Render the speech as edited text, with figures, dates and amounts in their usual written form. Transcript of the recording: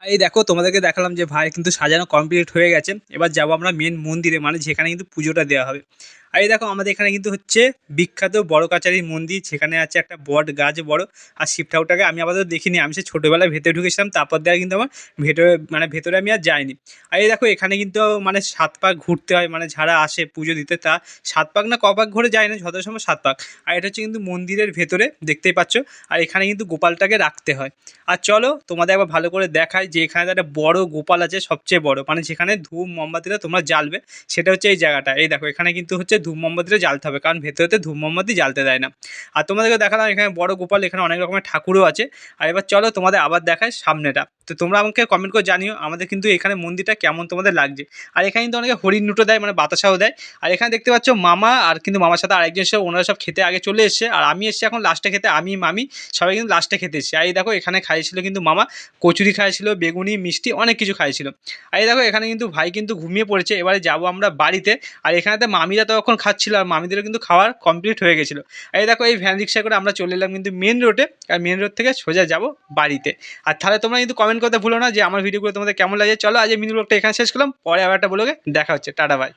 এই দেখো তোমাদেরকে দেখালাম যে ভাই কিন্তু সাজানো কমপ্লিট হয়ে গেছে। এবার যাবো আমরা মেন মন্দিরে, মানে যেখানে কিন্তু পুজোটা দেওয়া হবে। আর এই দেখো আমাদের এখানে কিন্তু হচ্ছে বিখ্যাত বড় কাচারির মন্দির, যেখানে আছে একটা বট গাছ বড়। আর শিব ঠাকুরটাকে আমি আপাতত দেখিনি, আমি সে ছোটোবেলায় ভেতরে ঢুকেছিলাম, তারপর দিয়ে কিন্তু আমার ভেতরে মানে ভেতরে আমি আর যাইনি। আর এই দেখো এখানে কিন্তু মানে 7 পাক ঘুরতে হয়, মানে যারা আসে পুজো দিতে তা 7 পাক না কপাক ঘুরে যায় না, যত সময় 7 পাক। আর এটা হচ্ছে কিন্তু মন্দিরের ভেতরে, দেখতেই পাচ্ছ। আর এখানে কিন্তু গোপালটাকে রাখতে হয়। আর চলো তোমাদের একবার ভালো করে দেখাই যে এখানে একটা বড় গোপাল আছে, সবচেয়ে বড়, মানে যেখানে ধূপ মোমবাতিটা তোমরা জ্বালবে, সেটা হচ্ছে এই জায়গাটা। এই দেখো এখানে কিন্তু হচ্ছে ধূপ মোমবাতিটা জ্বালতে হবে, কারণ ভেতরেতে ধূপ মোমবাতি জ্বালতে দেয় না। আর তোমাদেরকে দেখালাম এখানে বড় গোপাল, এখানে অনেক রকমের ঠাকুরও আছে। আর এবার চলো তোমাদের আবার দেখায় সামনেটা। তো তোমরা আমাকে কমেন্ট করে জানিও আমাদের কিন্তু এখানে মন্দিরটা কেমন তোমাদের লাগছে। আর এখানে কিন্তু অনেকে হরিণ দুটো দেয়, মানে বাতাসাও দেয়। আর এখানে দেখতে পাচ্ছ মামা, আর কিন্তু মামার সাথে আরেকজন এসে, ওনারা সব খেতে আগে চলে এসছে, আর আমি এসেছি এখন লাস্টে খেতে, আমি মামি সবাই কিন্তু লাস্টে খেতে এসেছি। আর এই দেখো এখানে খাইয়েছিল কিন্তু মামা, কচুরি খাইয়েছিল, বেগুনি, মিষ্টি, অনেক কিছু খাইয়েছিল। আর এই দেখো এখানে কিন্তু ভাই কিন্তু ঘুমিয়ে পড়েছে, এবারে যাবো আমরা বাড়িতে। আর এখানেতে মামিরা তখন খাচ্ছিল, আর মামিদেরও কিন্তু খাওয়ার কমপ্লিট হয়ে গেছিলো। আর এই দেখো এই ভ্যান রিক্সা করে আমরা চলে এলাম কিন্তু মেন রোডে, আর মেন রোড থেকে সোজা যাবো বাড়িতে। আর তাহলে তোমরা কিন্তু কমেন্ট করতে ভুলো না যে আমার ভিডিওগুলো তোমাদের কেমন লাগে। চলো আজ এই মিনি ব্লগটা এখানে শেষ করলাম, পরে আবার একটা ব্লগে দেখা হচ্ছে, টাটা বাই।